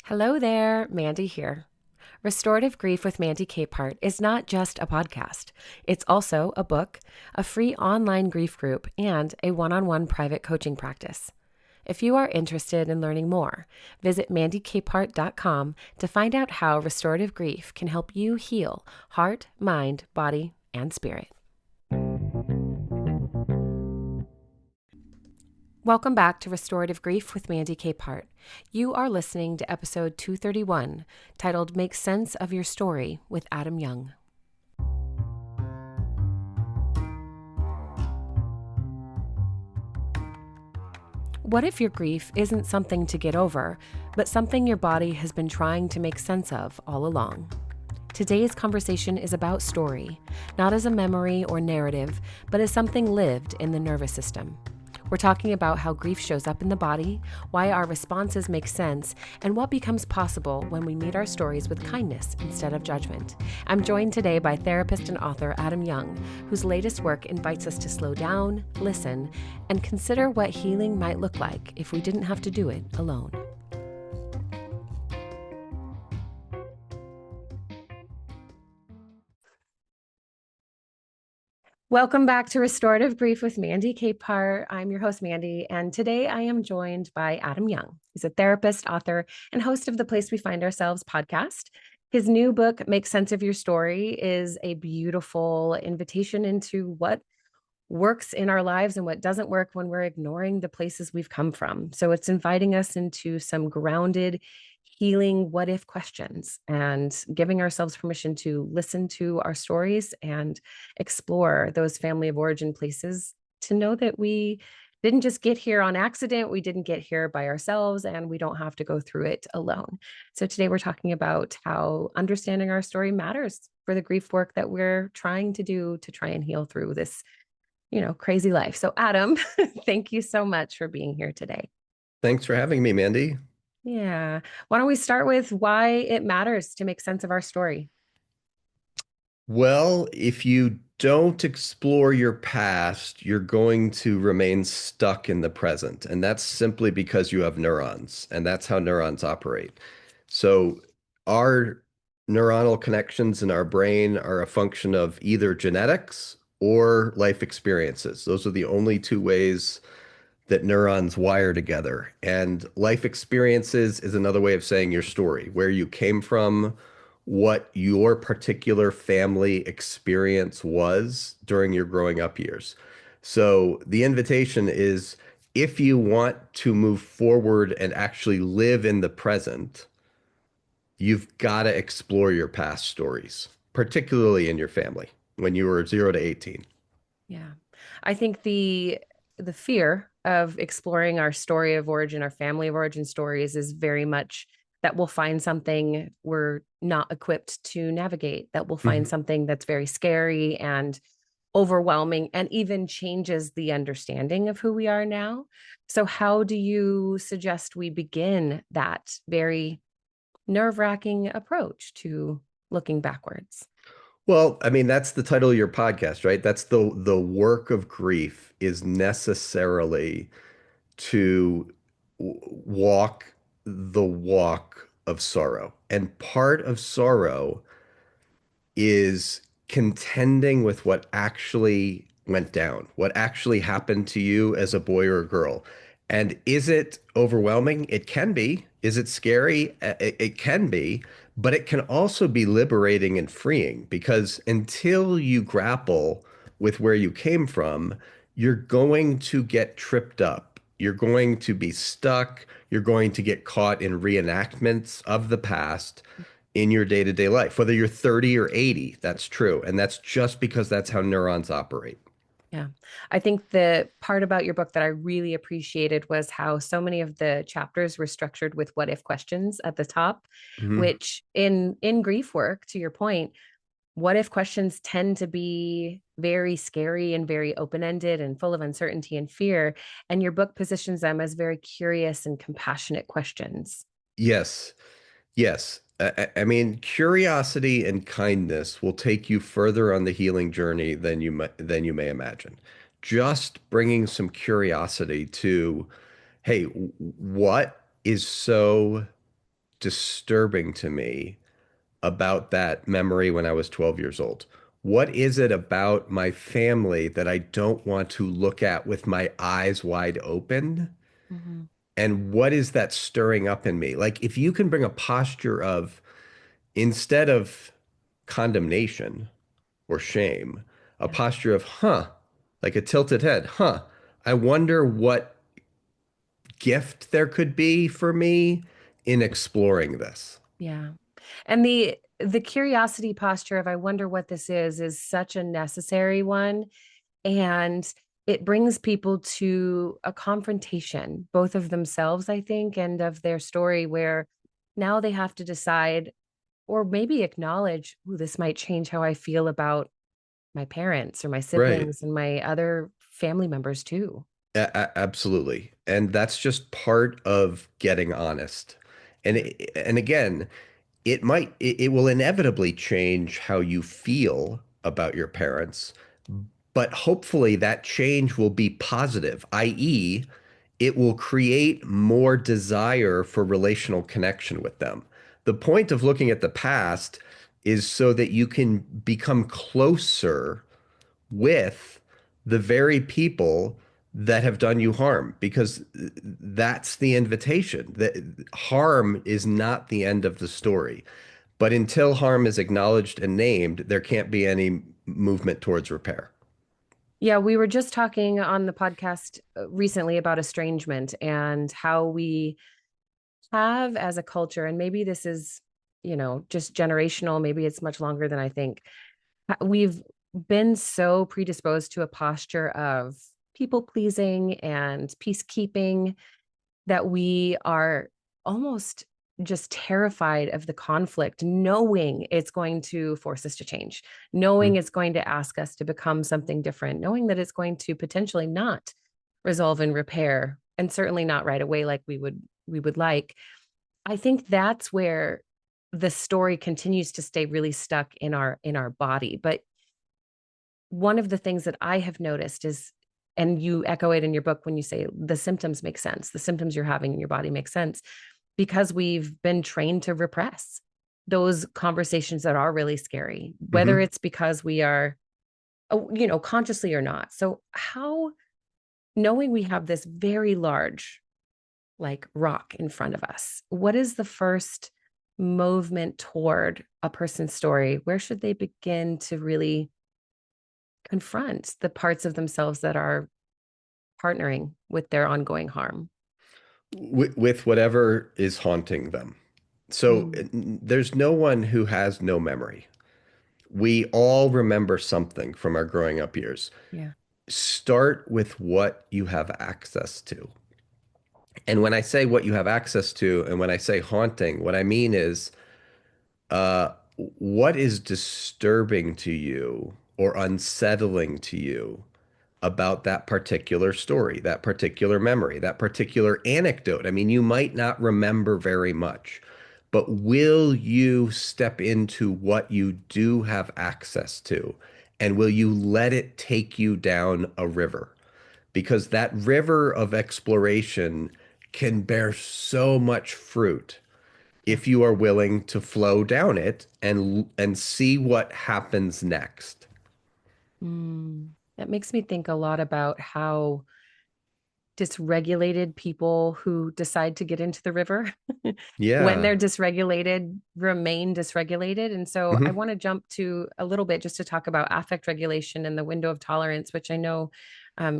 Hello there, Mandy here. Restorative Grief with Mandy Capehart is not just a podcast. It's also a book, a free online grief group, and a one-on-one private coaching practice. If you are interested in learning more, visit mandykapehart.com to find out how restorative grief can help you heal heart, mind, body, and spirit. Welcome back to Restorative Grief with Mandy Capehart. You are listening to episode 231, titled Make Sense of Your Story with Adam Young. What if your grief isn't something to get over, but something your body has been trying to make sense of all along? Today's conversation is about story, not as a memory or narrative, but as something lived in the nervous system. We're talking about how grief shows up in the body, why our responses make sense, and what becomes possible when we meet our stories with kindness instead of judgment. I'm joined today by therapist and author Adam Young, whose latest work invites us to slow down, listen, and consider what healing might look like if we didn't have to do it alone. Welcome back to Restorative Grief with Mandy Capehart. I'm your host, Mandy, and today I am joined by Adam Young. He's a therapist, author, and host of the Place We Find Ourselves podcast. His new book, Make Sense of Your Story, is a beautiful invitation into what works in our lives and what doesn't work when we're ignoring the places we've come from. So it's inviting us into some grounded, healing what if questions and giving ourselves permission to listen to our stories and explore those family of origin places to know that we didn't just get here on accident. We didn't get here by ourselves, and we don't have to go through it alone. So today we're talking about how understanding our story matters for the grief work that we're trying to do to try and heal through this crazy life. So Adam, thank you so much for being here today. Thanks for having me, Mandy. Yeah. Why don't we start with why it matters to make sense of our story? Well, if you don't explore your past, you're going to remain stuck in the present. And that's simply because you have neurons, and that's how neurons operate. So, our neuronal connections in our brain are a function of either genetics or life experiences. Those are the only two ways that neurons wire together. And life experiences is another way of saying your story, where you came from, what your particular family experience was during your growing up years. So the invitation is if you want to move forward and actually live in the present, you've got to explore your past stories, particularly in your family when you were 0 to 18. Yeah. I think the fear of exploring our story of origin, our family of origin stories is very much that we'll find something we're not equipped to navigate, that we'll find Mhm. something that's very scary and overwhelming and even changes the understanding of who we are now. So how do you suggest we begin that very nerve-wracking approach to looking backwards? Well, I mean, that's the title of your podcast, right? That's the work of grief is necessarily to walk the walk of sorrow. And part of sorrow is contending with what actually went down, what actually happened to you as a boy or a girl. And is it overwhelming? It can be. Is it scary? It can be, but it can also be liberating and freeing because until you grapple with where you came from, you're going to get tripped up. You're going to be stuck. You're going to get caught in reenactments of the past in your day-to-day life, whether you're 30 or 80. That's true. And that's just because that's how neurons operate. Yeah. I think the part about your book that I really appreciated was how so many of the chapters were structured with what if questions at the top, Mhm. which in grief work, to your point, what if questions tend to be very scary and very open-ended and full of uncertainty and fear, and your book positions them as very curious and compassionate questions. Yes. Yes. I mean, curiosity and kindness will take you further on the healing journey than you may imagine. Just bringing some curiosity to, hey, what is so disturbing to me about that memory when I was 12 years old? What is it about my family that I don't want to look at with my eyes wide open? Mhm. And what is that stirring up in me? Like, if you can bring a posture of, instead of condemnation or shame, a Yeah. posture of, like a tilted head, I wonder what gift there could be for me in exploring this. Yeah. And the curiosity posture of I wonder what this is such a necessary one. And it brings people to a confrontation, both of themselves, I think, and of their story, where now they have to decide or maybe acknowledge, oh, this might change how I feel about my parents or my Right. siblings and my other family members too. Absolutely. And that's just part of getting honest. And Yeah. and again, it will inevitably change how you feel about your parents, but hopefully that change will be positive, i.e., it will create more desire for relational connection with them. The point of looking at the past is so that you can become closer with the very people that have done you harm, because that's the invitation. That harm is not the end of the story. But until harm is acknowledged and named, there can't be any movement towards repair. Yeah, we were just talking on the podcast recently about estrangement and how we have as a culture, and maybe this is, just generational, maybe it's much longer than I think. We've been so predisposed to a posture of people pleasing and peacekeeping that we are almost just terrified of the conflict, knowing it's going to force us to change, knowing Mhm. it's going to ask us to become something different, knowing that it's going to potentially not resolve and repair, and certainly not right away like we would like. I think that's where the story continues to stay really stuck in our body. But one of the things that I have noticed is, and you echo it in your book when you say the symptoms make sense, the symptoms you're having in your body make sense because we've been trained to repress those conversations that are really scary, whether Mhm. it's because we are, consciously or not. So, how, knowing we have this very large, like, rock in front of us, what is the first movement toward a person's story? Where should they begin to really confront the parts of themselves that are partnering with their ongoing harm? With whatever is haunting them. So Mm, there's no one who has no memory. We all remember something from our growing up years. yeah. Start with what you have access to. And when I say what you have access to, and when I say haunting, what I mean is uh, what is disturbing to you or unsettling to you about that particular story, that particular memory, that particular anecdote. I mean, you might not remember very much, but will you step into what you do have access to? And will you let it take you down a river? Because that river of exploration can bear so much fruit Yeah. if you are willing to flow down it and see what happens next. That makes me think a lot about how dysregulated people who decide to get into the river when Yeah. they're dysregulated remain dysregulated. And so I Hmm. want to jump to a little bit just to talk about affect regulation and the window of tolerance, which I know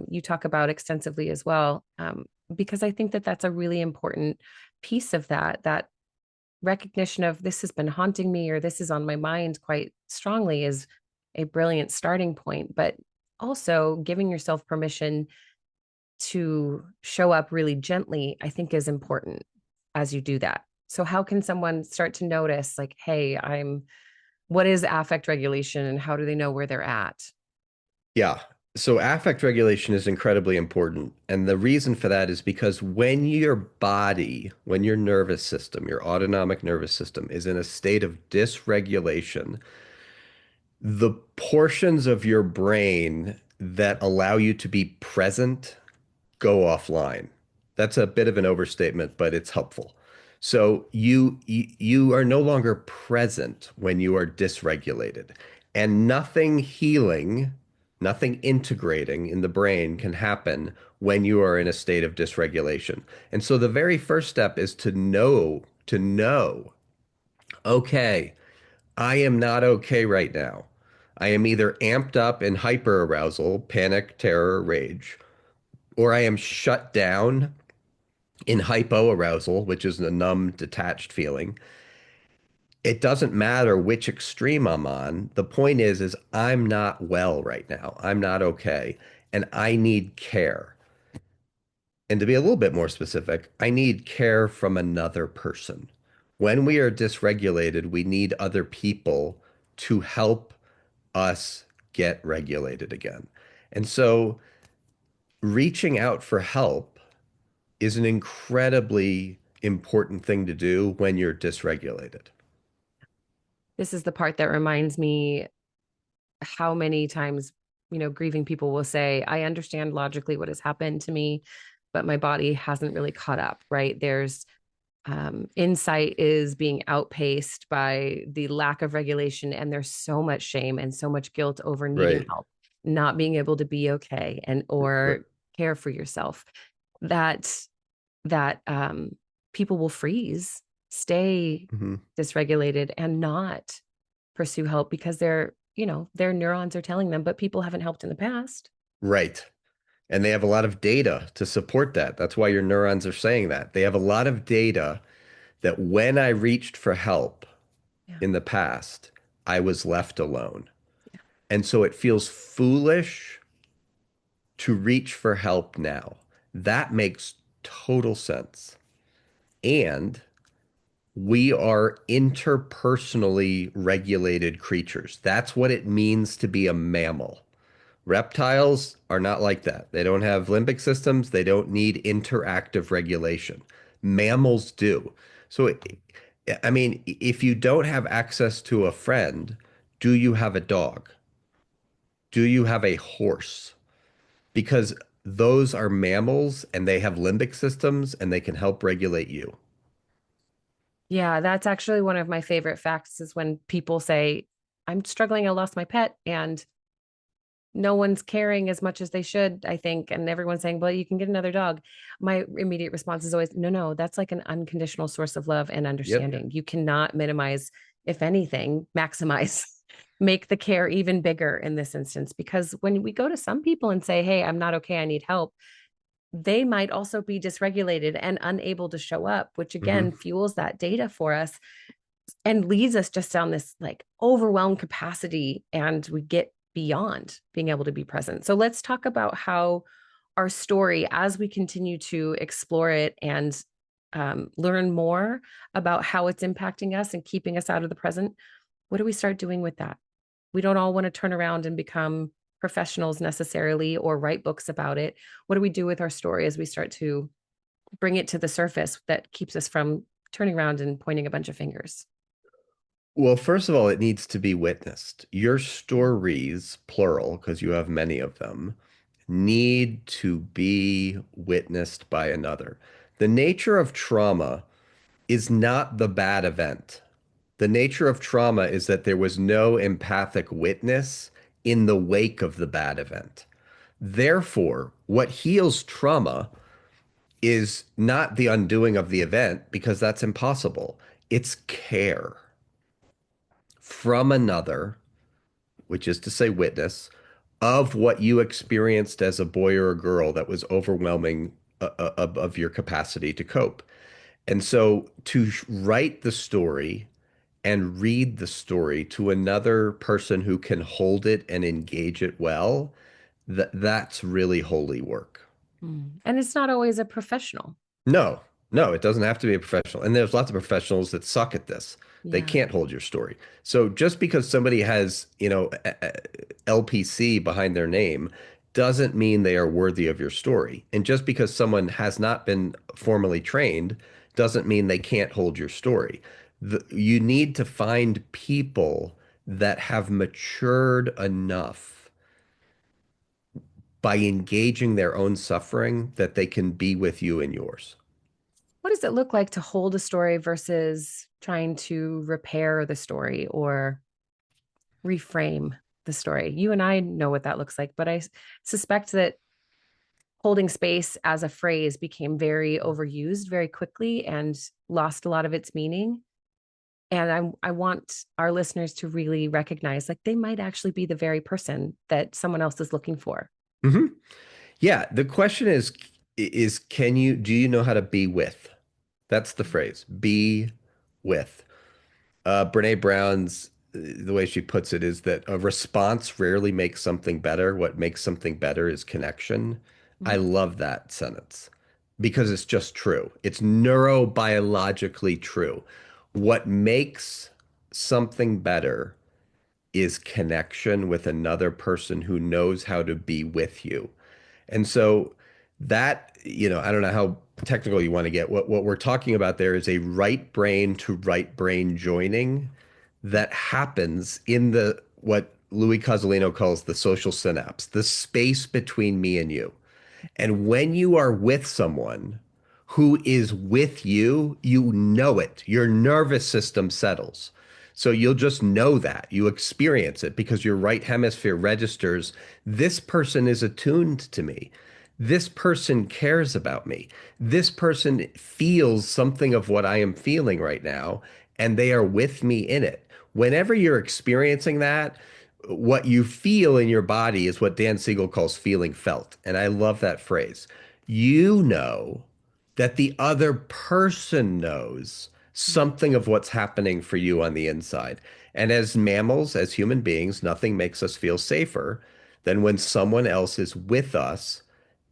you talk about extensively as well, because I think that that's a really important piece of that recognition of this has been haunting me or this is on my mind quite strongly is a brilliant starting point. But also giving yourself permission to show up really gently, I think is important as you do that. So, how can someone start to notice, like, hey, what is affect regulation and how do they know where they're at? Yeah. So affect regulation is incredibly important. And the reason for that is because when your body, when your nervous system, your autonomic nervous system is in a state of dysregulation, the portions of your brain that allow you to be present go offline. That's a bit of an overstatement, but it's helpful. So you are no longer present when you are dysregulated, and nothing healing, nothing integrating in the brain can happen when you are in a state of dysregulation. And so the very first step is to know, okay, I am not okay right now. I am either amped up in hyperarousal, panic, terror, rage, or I am shut down in hypoarousal, which is a numb, detached feeling. It doesn't matter which extreme I'm on. The point is I'm not well right now. I'm not okay, and I need care. And to be a little bit more specific, I need care from another person. When we are dysregulated, we need other people to help us get regulated again. And so reaching out for help is an incredibly important thing to do when you're dysregulated. This is the part that reminds me how many times, grieving people will say, I understand logically what has happened to me, but my body hasn't really caught up, right? There's insight is being outpaced by the lack of regulation, and there's so much shame and so much guilt over needing Right. help, not being able to be okay and Right. or care for yourself. That people will freeze, stay Mhm. dysregulated, and not pursue help because their neurons are telling them, but people haven't helped in the past. Right. And they have a lot of data to support that. That's why your neurons are saying that. They have a lot of data that when I reached for help Yeah. in the past, I was left alone. And so it feels foolish to reach for help now. That makes total sense. And we are interpersonally regulated creatures. That's what it means to be a mammal. Reptiles are not like that. They don't have limbic systems. They don't need interactive regulation. Mammals do. So, I mean, if you don't have access to a friend, do you have a dog? Do you have a horse? Because those are mammals and they have limbic systems and they can help regulate you. Yeah, that's actually one of my favorite facts is when people say, I'm struggling, I lost my pet, and no one's caring as much as they should, I think. And everyone's saying, well, you can get another dog. My immediate response is always, no, no, that's like an unconditional source of love and Yep. understanding. You cannot minimize, if anything, maximize, make the care even bigger in this instance. Because when we go to some people and say, hey, I'm not okay, I need help, they might also be dysregulated and unable to show up, which Hmm. again fuels that data for us and leads us just down this like overwhelmed capacity, and we get beyond being able to be present. So let's talk about how our story, as we continue to explore it and learn more about how it's impacting us and keeping us out of the present, what do we start doing with that? We don't all want to turn around and become professionals necessarily or write books about it. What do we do with our story as we start to bring it to the surface that keeps us from turning around and pointing a bunch of fingers? Well, first of all, it needs to be witnessed. Your stories, plural, because you have many of them, need to be witnessed by another. The nature of trauma is not the bad event. The nature of trauma is that there was no empathic witness in the wake of the bad event. Therefore, what heals trauma is not the undoing of the event because that's impossible. It's care from another, which is to say, witness, of what you experienced as a boy or a girl that was overwhelming of your capacity to cope. And so to write the story and read the story to another person who can hold it and engage it well, that's really holy work. Mm. And it's not always a professional. No, no, it doesn't have to be a professional. And there's lots of professionals that suck at this. They Yeah. can't hold your story. So just because somebody has, LPC behind their name doesn't mean they are worthy of your story. And just because someone has not been formally trained doesn't mean they can't hold your story. You need to find people that have matured enough by engaging their own suffering that they can be with you in yours. what does it look like to hold a story versus trying to repair the story or reframe the story? You and I know what that looks like, but I suspect that holding space as a phrase became very overused very quickly and lost a lot of its meaning. And I want our listeners to really recognize like they might actually be the very person that someone else is looking for. Hmm. Yeah, the question is can you do you know how to be with? That's the phrase. Be with. Brene Brown's the way she puts it is that a response rarely makes something better. What makes something better is connection. I Mhm. love that sentence because it's just true. It's neurobiologically true. What makes something better is connection with another person who knows how to be with you. And so that, I don't know how technical you want to get. What we're talking about there is a right brain to right brain joining that happens in the what Louis Cozolino calls the social synapse, the space between me and you. And when you are with someone who is with you, you know it. Your nervous system settles. So you'll just know that. You experience it because your right hemisphere registers this person is attuned to me. This person cares about me. This person feels something of what I am feeling right now, and they are with me in it. Whenever you're experiencing that, what you feel in your body is what Dan Siegel calls feeling felt. And I love that phrase. You know that the other person knows something of what's happening for you on the inside. And as mammals, as human beings, nothing makes us feel safer than when someone else is with us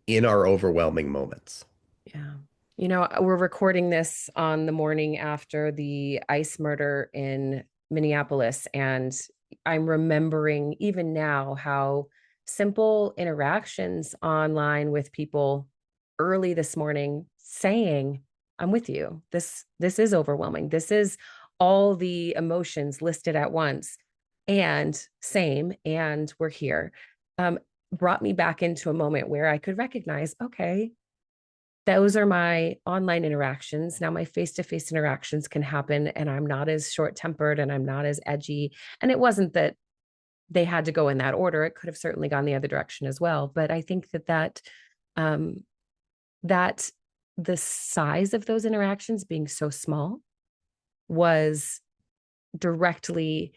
in our overwhelming moments. Yeah. We're recording this on the morning after the ICE murder in Minneapolis. And I'm remembering even now how simple interactions online with people early this morning saying, I'm with you. This is overwhelming. This is all the emotions listed at once. And same, and we're here. Um, Brought me back into a moment where I could recognize, okay, those are my online interactions. Now my face-to-face interactions can happen and I'm not as short-tempered and I'm not as edgy. And it wasn't that they had to go in that order. It could have certainly gone the other direction as well. But I think um, that the size of those interactions being so small was directly,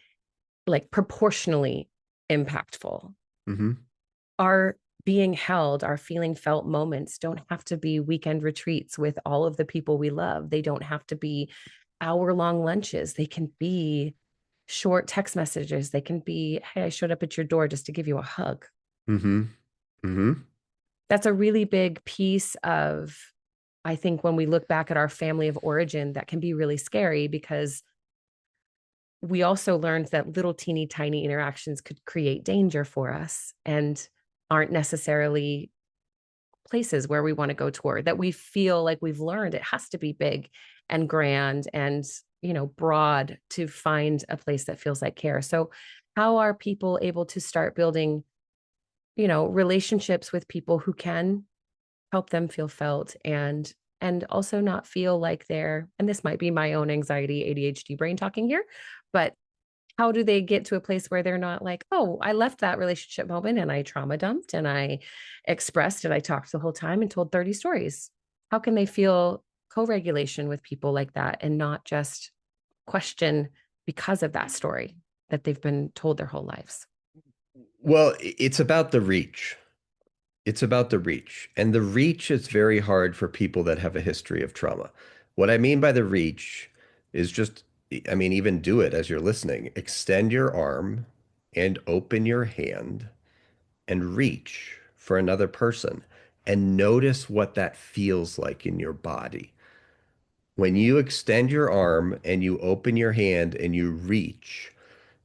like proportionally impactful. Hmm. Our being held, our feeling felt moments don't have to be weekend retreats with all of the people we love. They don't have to be hour-long lunches. They can be short text messages. They can be, hey, I showed up at your door just to give you a hug. Hmm. Hmm. That's a really big piece of, I think, when we look back at our family of origin, that can be really scary because we also learned that little teeny tiny interactions could create danger for us and aren't necessarily places where we want to go toward, that we feel like we've learned it has to be big and grand and broad to find a place that feels like care. So how are people able to start building relationships with people who can help them feel felt and also not feel like they're, and this might be my own anxiety ADHD brain talking here, but how do they get to a place where they're not like, oh, I left that relationship moment and I trauma dumped and I expressed and I talked the whole time and told 30 stories? How can they feel co-regulation with people like that and not just question because of that story that they've been told their whole lives? Well, it's about the reach. It's about the reach. And the reach is very hard for people that have a history of trauma. What I mean by the reach is just, I mean, even do it as you're listening. Extend your arm and open your hand and reach for another person and notice what that feels like in your body. When you extend your arm and you open your hand and you reach,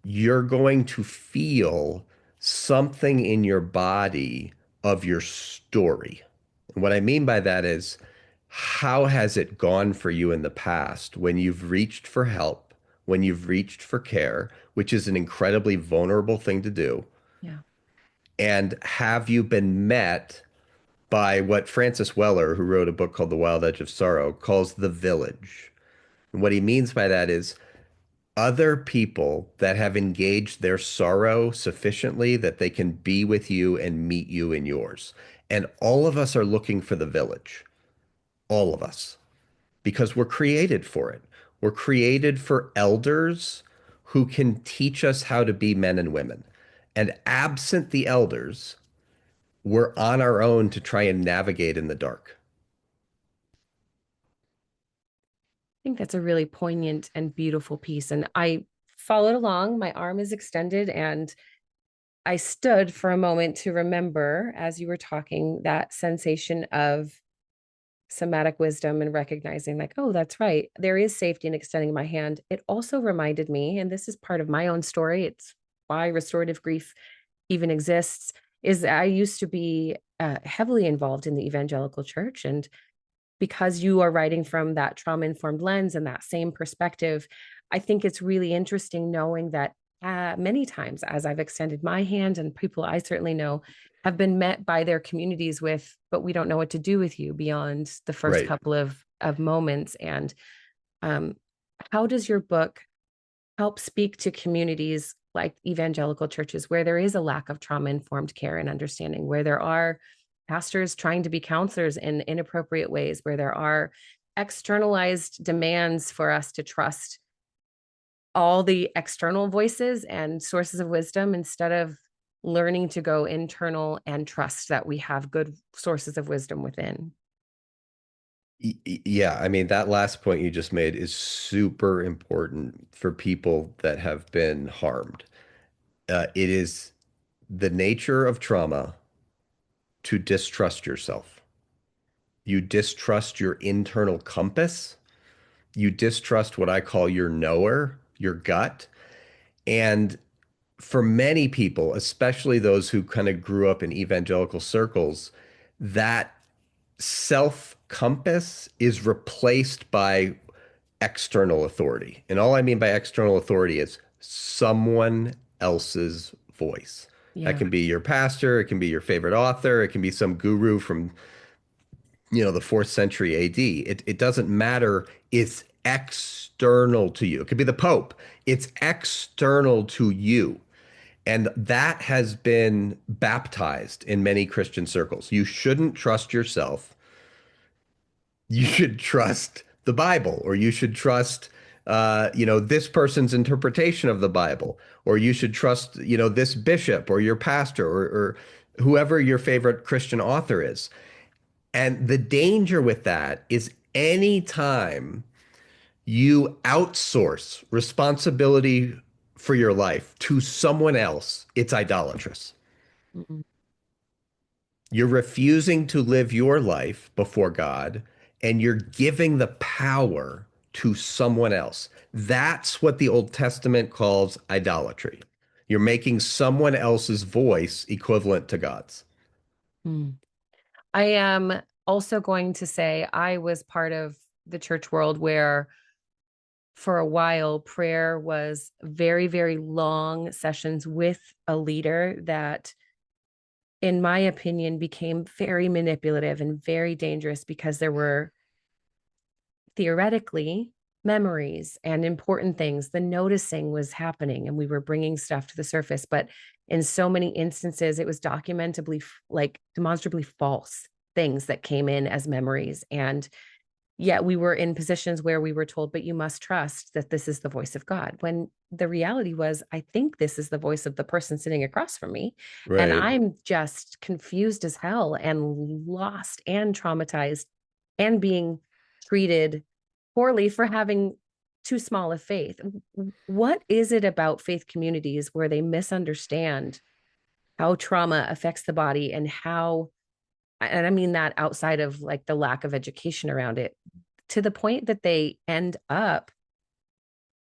you're going to feel something in your body of your story. And what I mean by that is, how has it gone for you in the past when you've reached for help, when you've reached for care, which is an incredibly vulnerable thing to do? Yeah. And have you been met by what Francis Weller, who wrote a book called The Wild Edge of Sorrow, calls the village. And what he means by that is other people that have engaged their sorrow sufficiently that they can be with you and meet you in yours. And all of us are looking for the village, all of us, because we're created for it. We're created for elders who can teach us how to be men and women. And absent the elders, we're on our own to try and navigate in the dark. think that's a really poignant and beautiful piece. And I followed along. My arm is extended, and I stood for a moment to remember, as you were talking, that sensation of somatic wisdom and recognizing, like, oh, that's right. There is safety in extending my hand. It also reminded me, and this is part of my own story, it's why restorative grief even exists, is I used to be heavily involved in the evangelical church. And because you are writing from that trauma informed lens and that same perspective, I think it's really interesting knowing that many times, as I've extended my hand, and people I certainly know have been met by their communities with, but we don't know what to do with you beyond the first Right. couple of moments. And um, how does your book help speak to communities like evangelical churches where there is a lack of trauma informed care and understanding, where there are pastors trying to be counselors in inappropriate ways, where there are externalized demands for us to trust all the external voices and sources of wisdom instead of learning to go internal and trust that we have good sources of wisdom within? Yeah, I mean, that last point you just made is super important for people that have been harmed. It is the nature of trauma to distrust yourself. You distrust your internal compass. You distrust what I call your knower, your gut. And for many people, especially those who kind of grew up in evangelical circles, that self compass is replaced by external authority. And all I mean by external authority is someone else's voice. That Yeah. can be your pastor, it can be your favorite author, it can be some guru from, the fourth century AD. It doesn't matter. It's external to you. It could be the Pope. It's external to you. And that has been baptized in many Christian circles. You shouldn't trust yourself. You should trust the Bible, or you should trust, this person's interpretation of the Bible, or you should trust, this bishop or your pastor or whoever your favorite Christian author is. And the danger with that is anytime you outsource responsibility for your life to someone else, it's idolatrous. Mm-mm. You're refusing to live your life before God, and you're giving the power to someone else. That's what the Old Testament calls idolatry. You're making someone else's voice equivalent to God's. Mm. I am also going to say I was part of the church world where for a while prayer was very, very long sessions with a leader that, in my opinion, became very manipulative and very dangerous because there were theoretically memories and important things. The noticing was happening and we were bringing stuff to the surface. But in so many instances, it was documentably, like demonstrably false things that came in as memories. And yet we were in positions where we were told, but you must trust that this is the voice of God. When the reality was, I think this is the voice of the person sitting across from me. And Right. I'm just confused as hell and lost and traumatized and being treated poorly for having too small a faith. What is it about faith communities where they misunderstand how trauma affects the body and how, and I mean that outside of like the lack of education around it, to the point that they end up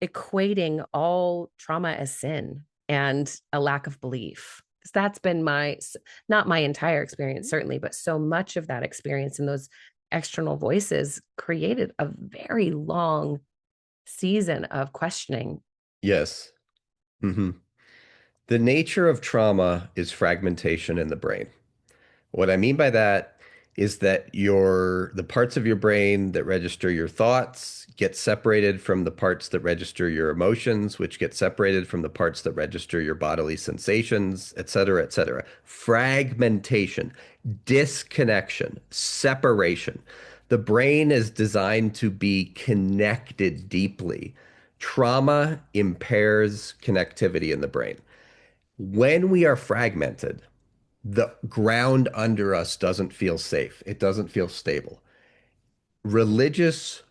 equating all trauma as sin and a lack of belief? Because that's been not my entire experience, certainly, but so much of that experience and those external voices created a very long season of questioning. Yes. hmm The nature of trauma is fragmentation in the brain. What I mean by that is that the parts of your brain that register your thoughts get separated from the parts that register your emotions, which get separated from the parts that register your bodily sensations, et cetera, et cetera. Fragmentation, disconnection, separation. The brain is designed to be connected deeply. Trauma impairs connectivity in the brain. When we are fragmented, the ground under us doesn't feel safe. It doesn't feel stable. Religious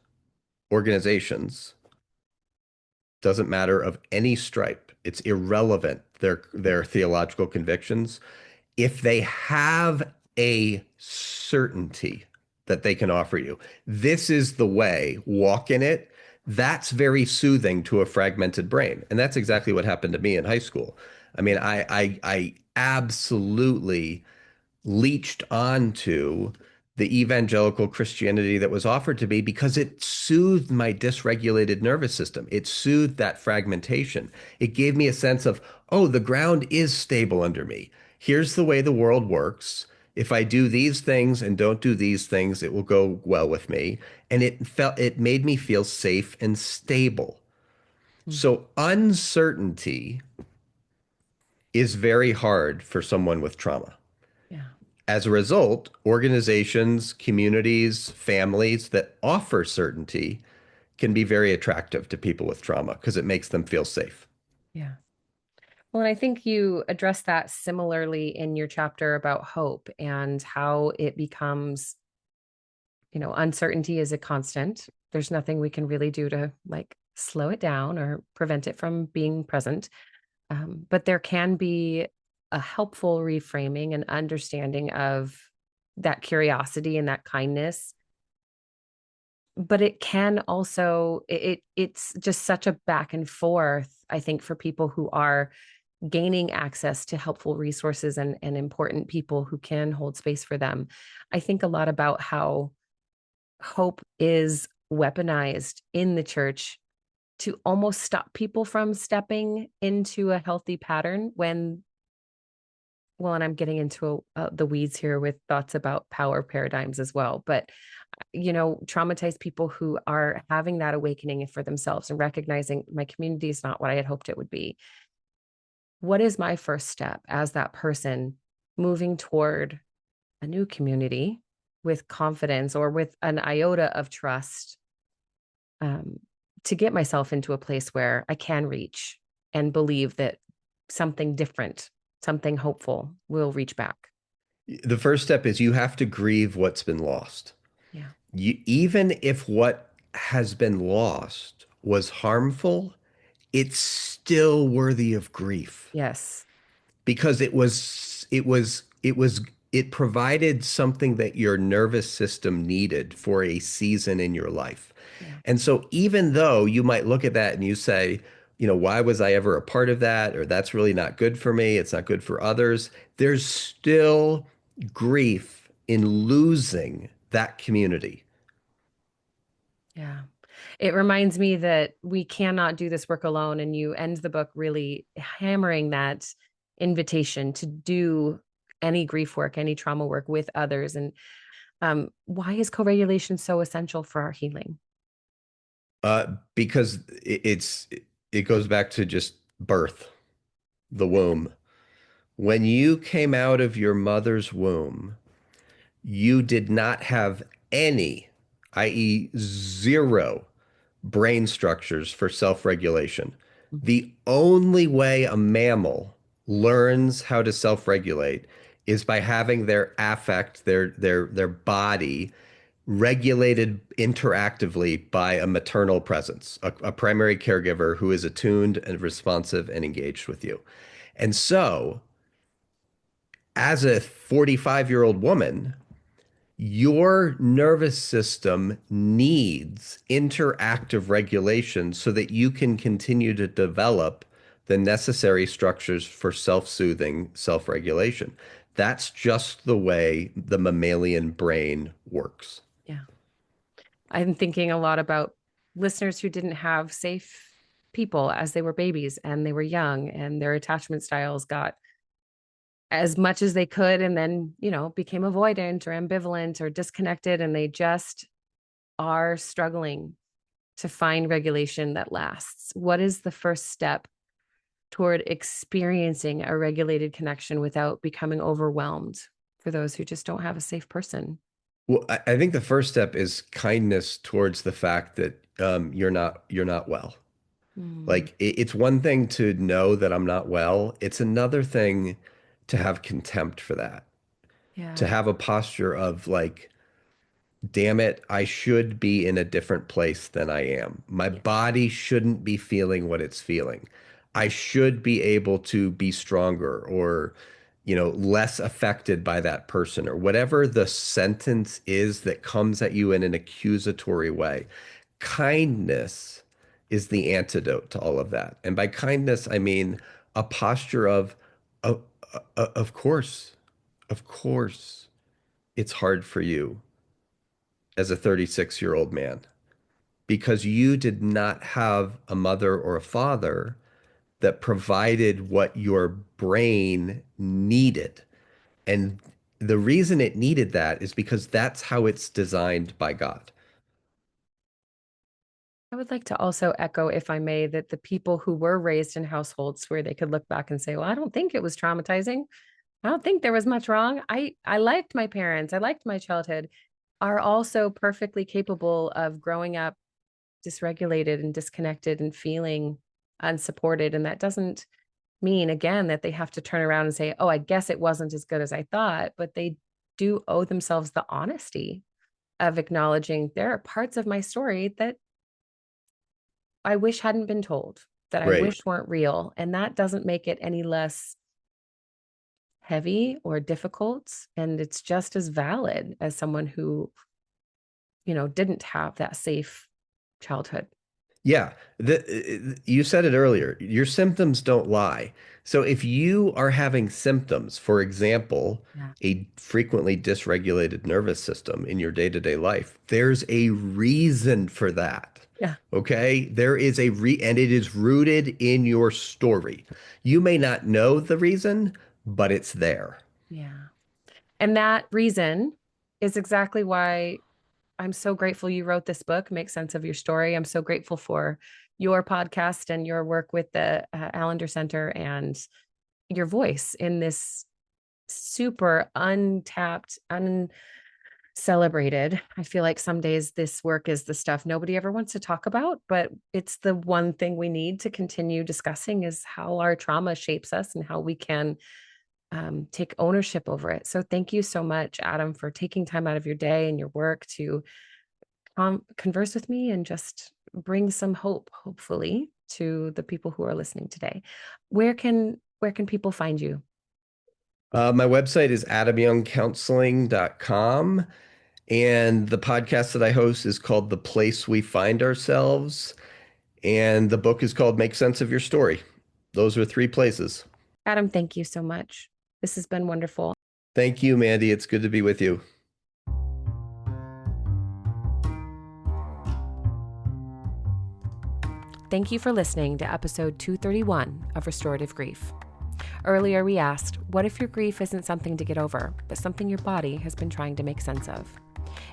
organizations, doesn't matter of any stripe. It's irrelevant, their theological convictions. If they have a certainty that they can offer you, this is the way, walk in it, that's very soothing to a fragmented brain. And that's exactly what happened to me in high school. I mean, I absolutely leached onto the evangelical Christianity that was offered to me because it soothed my dysregulated nervous system. It soothed that fragmentation. It gave me a sense of, oh, the ground is stable under me. Here's the way the world works. If I do these things and don't do these things, it will go well with me. And it made me feel safe and stable. Mm. So uncertainty is very hard for someone with trauma. Yeah. As a result, organizations, communities, families that offer certainty can be very attractive to people with trauma because it makes them feel safe. Yeah. Well, and I think you address that similarly in your chapter about hope and how it becomes, uncertainty is a constant. There's nothing we can really do to like slow it down or prevent it from being present. But there can be a helpful reframing and understanding of that curiosity and that kindness. But it can also it's just such a back and forth, I think, for people who are gaining access to helpful resources and important people who can hold space for them. I think a lot about how hope is weaponized in the church to almost stop people from stepping into a healthy pattern when, well, and I'm getting into the weeds here with thoughts about power paradigms as well, but traumatized people who are having that awakening for themselves and recognizing my community is not what I had hoped it would be. What is my first step as that person moving toward a new community with confidence or with an iota of trust, um, to get myself into a place where I can reach and believe that something different, something hopeful will reach back? The first step is you have to grieve what's been lost. Yeah. Even if what has been lost was harmful, it's still worthy of grief Yes. because it provided something that your nervous system needed for a season in your life. Yeah. And so even though you might look at that and you say, why was I ever a part of that? Or that's really not good for me. It's not good for others. There's still grief in losing that community. Yeah. It reminds me that we cannot do this work alone. And you end the book really hammering that invitation to do any grief work, any trauma work with others. And why is co regulation so essential for our healing? Because it goes back to just birth, the womb. When you came out of your mother's womb, you did not have any, i.e., zero brain structures for self-regulation. Mhm. The only way a mammal learns how to self-regulate is by having their affect, their body regulated interactively by a maternal presence, a primary caregiver who is attuned and responsive and engaged with you. And so, as a 45-year-old woman, your nervous system needs interactive regulation so that you can continue to develop the necessary structures for self-soothing self-regulation. That's just the way the mammalian brain works. Yeah. I'm thinking a lot about listeners who didn't have safe people as they were babies and they were young and their attachment styles got as much as they could, and then, became avoidant or ambivalent or disconnected, and they just are struggling to find regulation that lasts. What is the first step toward experiencing a regulated connection without becoming overwhelmed for those who just don't have a safe person? Well, I think the first step is kindness towards the fact that you're not well. Mm, Like it's one thing to know that I'm not well. It's another thing to have contempt for that, to yeah. have a posture of like, damn it, I should be in a different place than I am. My Yeah. body shouldn't be feeling what it's feeling. I should be able to be stronger or, less affected by that person or whatever the sentence is that comes at you in an accusatory way. Kindness is the antidote to all of that. And by kindness, I mean a posture of, of course, of course, it's hard for you as a 36-year-old man because you did not have a mother or a father that provided what your brain needed. And the reason it needed that is because that's how it's designed by God. I would like to also echo, if I may, that the people who were raised in households where they could look back and say, well, I don't think it was traumatizing. I don't think there was much wrong. I liked my parents. I liked my childhood, are also perfectly capable of growing up dysregulated and disconnected and feeling unsupported. And that doesn't mean, again, that they have to turn around and say, oh, I guess it wasn't as good as I thought, but they do owe themselves the honesty of acknowledging there are parts of my story that I wish hadn't been told, that I Right. wish weren't real. And that doesn't make it any less heavy or difficult. And it's just as valid as someone who, didn't have that safe childhood. Yeah, you said it earlier. Your symptoms don't lie. So if you are having symptoms, for example, Yeah. a frequently dysregulated nervous system in your day-to-day life, there's a reason for that. Yeah. Okay? There is and it is rooted in your story. You may not know the reason, but it's there. Yeah. And that reason is exactly why I'm so grateful you wrote this book, Make Sense of Your Story. I'm so grateful for your podcast and your work with the Allender Center and your voice in this super untapped, uncelebrated. I feel like some days this work is the stuff nobody ever wants to talk about, but it's the one thing we need to continue discussing is how our trauma shapes us and how we can take ownership over it. So thank you so much, Adam, for taking time out of your day and your work to converse with me and just bring some hope, hopefully, to the people who are listening today. Where can people find you? My website is adamyoungcounseling.com. And the podcast that I host is called The Place We Find Ourselves. And the book is called Make Sense of Your Story. Those are three places. Adam, thank you so much. This has been wonderful. Thank you, Mandy. It's good to be with you. Thank you for listening to episode 231 of Restorative Grief. Earlier, we asked, what if your grief isn't something to get over, but something your body has been trying to make sense of?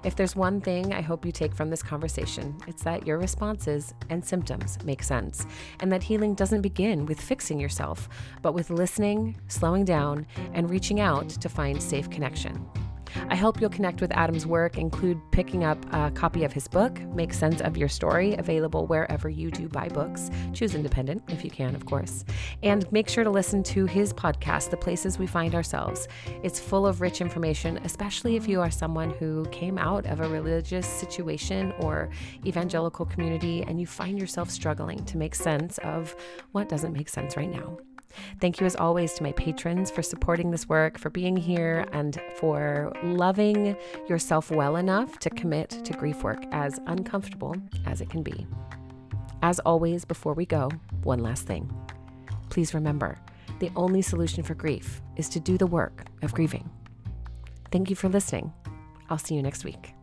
If there's one thing I hope you take from this conversation, it's that your responses and symptoms make sense, and that healing doesn't begin with fixing yourself, but with listening, slowing down, and reaching out to find safe connection. I hope you'll connect with Adam's work, include picking up a copy of his book, Make Sense of Your Story, available wherever you do buy books. Choose independent if you can, of course. And make sure to listen to his podcast, The Places We Find Ourselves. It's full of rich information, especially if you are someone who came out of a religious situation or evangelical community and you find yourself struggling to make sense of what doesn't make sense right now. Thank you, as always, to my patrons for supporting this work, for being here, and for loving yourself well enough to commit to grief work, as uncomfortable as it can be. As always, before we go, one last thing. Please remember, the only solution for grief is to do the work of grieving. Thank you for listening. I'll see you next week.